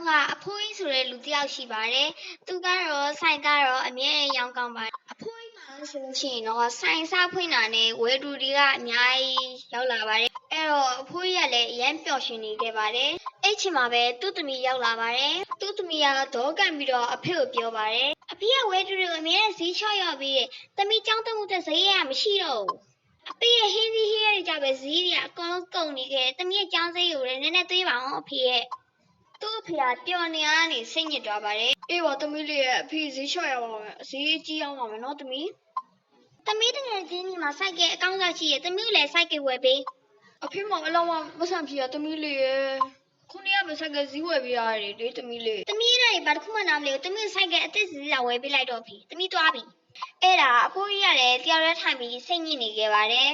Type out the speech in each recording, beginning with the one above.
ကအဖိုးကြီးဆိုတဲ့လူတစ်ယောက်ရှိပါတယ်။သူကတော့ဆိုင်ကတော့အမြဲရောင်းကောင်းပါတယ်။အဖိုးကြီးမှာဆိုလို့ရှိရင်တော့ဆိုင်စားဖွင့်တာနဲ့ဝယ်သူတွေကအများကြီးရောက်လာပါတယ်။အဲ့တော့အဖိုးကြီးကလည်းအရန်ပျော်ရွှင်နေခဲ့ပါတယ်။အဲ့ချိန်မှာပဲသူ့သမီးရောက်လာပါတယ်။သူ့သမီးကဒေါကန်ပြီးတော့အဖေကိုပြောပါတယ်။အဖေကဝယ်သူတွေကိုအမြဲဈေးချော့ရောက်ပြီးသမီးကြောင်းတက်မှုတဲ့ဈေးရမရှိတော့ဘူး။အဖေရဲ့ဟင်းသီးဟင်းရဲတွေကြပဲဈေးတွေကအကုန်လုံးကုန်နေခဲ့။သမီးရဲ့ကြောင်းဈေးကိုလည်းနည်းနည်းသွေးပါအောင်အဖေရဲ့။သူ့အဖေကပျော်နေရနေစိတ်ညစ်သွားပါတယ်။အေးပါသမီးလေးရဲ့အဖေဈေးချော့ရပါမယ်။ဈေးကြီးအောင်ပါမယ်နော်သမီး။သမီးတကယ်ချင်းဒီမှာစိုက်ကဲအကောင်းစားရှိရဲ့သမီးလည်းစိုက်ကဲဝယ်ပေး။အဖေမအလောက်မဆန်ဖြစ်ရသမီးလေးရဲ့ခုနေ့ကမစိုက်ကဲဈေးဝယ်ပေးရတယ်လေသမီးလေး။သမီးလည်းဘာတစ်ခုမှနားမလဲသမီးစိုက်ကဲအသက်ဈေးသာဝယ်ပေးလိုက်တော့ဖေ။သမီးသွားပြီ။အဲ့ဒါအဖိုးကြီးကလည်းတယောက်တည်းထိုင်ပြီးစိတ်ညစ်နေခဲ့ပါတယ်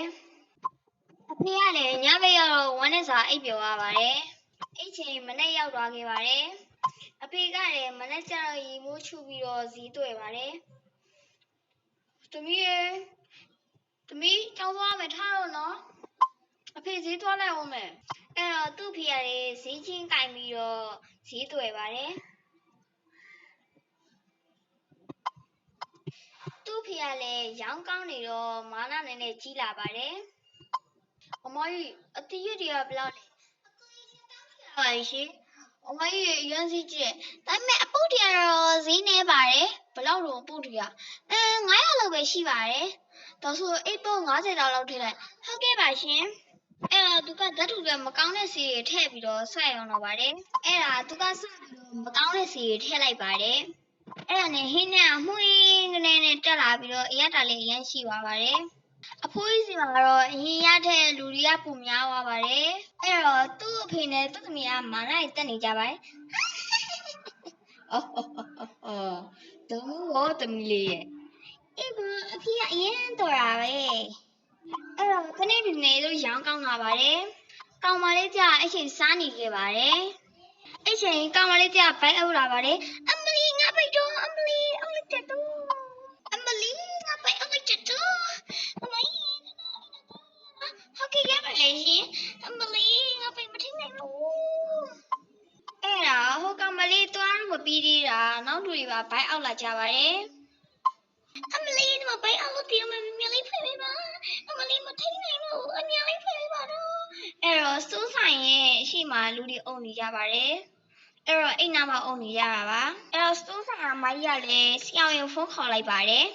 ။အဖေကလည်းညဘက်ရောက်ဝမ်းနဲ့စာအိပ်ပျော်ရပါတယ်။အဲ့ချိန်မနေ့ရောက်သွားခဲ့ပါတယ်။အဖေကလည်းမနေ့ကျတော့ရီမိုးချူပြီးတော့ဈေးတွေ့ပါတယ်။သမီးရဲ့သမီးကြောင်းသွားမယ်ထားတော့နော်။အဖေဈေးသွားလိုက်အောင်မယ်။အဲ့တော့သူ့ဖေကလည်းဈေးချင်းကင်ပြီးတော့ဈေးတွေ့ပါတယ်။သူ့ဖေကလည်းရောင်းကောင်းနေတော့မာနနည်းနည်းကြီးလာပါတယ်။အမကြီးအတီးရတွေကဘယ်လောက်လဲ။အကူကြီးရှင်းတောင်းပြပါရှင်။အမကြီးအရင်စီးကြည့်။ဒါပေမဲ့အပုတ်တွေကတော့ဈေးနေပါတယ်။ဘယ်လောက်တော့အပုတ်တွေက900လောက်ပဲရှိပါတယ်။ဒါဆိုအိတ်ပုတ်50လောက်ထည့်လိုက်။ဟုတ်ကဲ့ပါရှင်။အဲ့တော့သူကဓာတ်ထူကမကောင်းတဲ့စီတွေထည့်ပြီးတော့ဆက်အောင်တော့ပါတယ်။အဲ့ဒါသူကဆက်ပြီးတော့မကောင်းတဲ့စီတွေထည့်လိုက်ပါတယ်။အဲ့ဒါနဲ့ဟင်းနဲ့မှုရင်းကနေနဲ့တက်လာပြီးတော့အရတာလေးအရင်ရှိသွားပါတယ်။အဖိုးကြီးစီမှာတော့အရင်ရတဲ့လူတွေကပုံများသွားပါတယ်။အဲ့တော့သူ့အဖေနဲ့သူ့သမီးကမာနတွေတက်နေကြပါတယ်။တော့ဘောသမီးလေးရဲ့အေးကအဖေကအရင်တော်တာပဲ။အဲ့တော့ခဏဒီနေ့တော့ရောင်းကောင်းလာပါတယ်။ကောင်မလေးကအဲ့ချိန်စားနေခဲ့ပါတယ်။အဲ့ချိန်ကောင်မလေးကဘိုက်အုပ်လာပါတယ်။အမလီငါဘိုက်တော့အမလီတက်တော့အမလီငါဘိုက်အုပ်တက်တော့အမလီဟုတ်ကဲ့ရပါလေရှင်အမလီငါဘိုက်မထိနိုင်ဘူးအဲ့ဒါဟိုကောင်မလေးတွားမပြီးသေးတာနောက်လူတွေပါဘိုက်အောက်လာကြပါတယ်အမလီဒီမှာဘိုက်အောက်လို့ပြောမှမြင်လေးဖွင့်ပေးပါအမလီမထိနိုင်ဘူးအမြင်လေးဖွင့်ပေးပါတော့အဲ့တော့စိုးဆိုင်ရဲ့အရှိမလူတွေအုံနေကြပါတယ်အဲ့တော့အိမ်နာမှာအုံနေရတာပါအဲ့တော့စိုးဆိုင်ကမကြီးကလည်းဆရာဝန်ဖုန်းခေါ်လိုက်ပါတယ်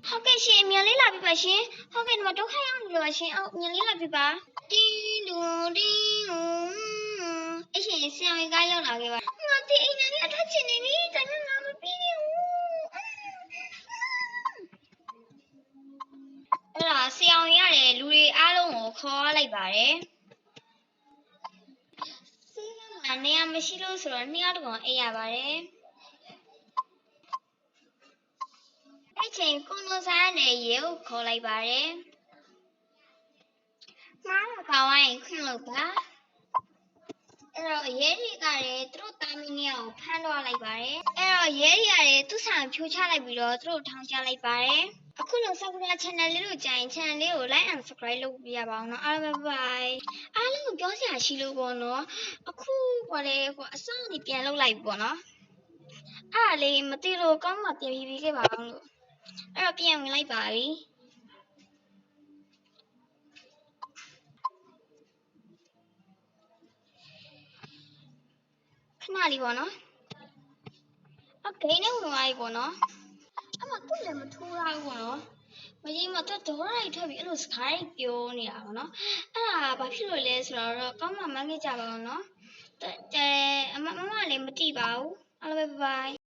ဟုတ်ကဲ့ရှင်အမြင်လေးလာပြီပါရှင်ဟုတ်ကဲ့ဒီမှာဒုက္ခရောက်နေလို့ပါရှင်အမြင်လေးလာပြီပါတင်းဒူတင်းအရှင်ဆရာဝန်ကရောက်လာခဲ့ပါငါဒီအိမ်နာလေးအထက်ချင်နေပြီဒါပေမဲ့ငါမပြီးဘူးအဲ့ဒါဆရာဝန်ရတယ်လူတွေအားလုံးကိုခေါ်လိုက်ပါတယ်ဆေးကနေရာမရှိလို့ဆိုတော့နှစ်ယောက်တကောင်အိပ်ရပါတယ်အဲ့ချိန်ကုန်းလုံးစားနဲ့ရေကိုခေါ်လိုက်ပါတယ်မှားတော့ကောင်းရင်ခွင့်လို့ပါအဲ့တော့ရဲတွေကလည်းသူတို့တာမီနီယာကိုဖမ်းတော့လိုက်ပါတယ်အဲ့တော့ရဲတွေကလည်းသူ့ဆောင်ဖြိုးချလိုက်ပြီးတော့သူတို့ထောင်ချလိုက်ပါတယ်အခုလုံး Sakura channel လေးကိုကြိုင် channel လေးကို like and subscribe လုပ်ပေးရပါအောင်နော်အားလုံး bye အားလုံးကိုပြောစရာရှိလို့ပေါ့နော်အခုကလည်းအစနေပြန်လုပ်လိုက်ပြီပေါ့နော်အဲ့ဒါလေးမသိလို့ကောင်းမှပြန်ပြီးခဲ့ပါအောင်လို့အဲ့တော့ပြန်ဝင်လိုက်ပါပြီခဏလေးပေါ့နော်အဂိမ်းနဲ့ဝင်သွားပြီပေါ့နော်အမသူ့လည်းမထိုးရဘူးပေါ့နော်မကြီးမတော့ဒေါ်ရိုက်ထွက်ပြီးအဲ့လိုစကားပြောနေတာပေါ့နော်အဲ့ဒါဘာဖြစ်လို့လဲဆိုတော့ကောင်းမှမန်းခဲ့ကြပါဘူးနော်အမလည်းမတိပါဘူးအားလုံးပဲ bye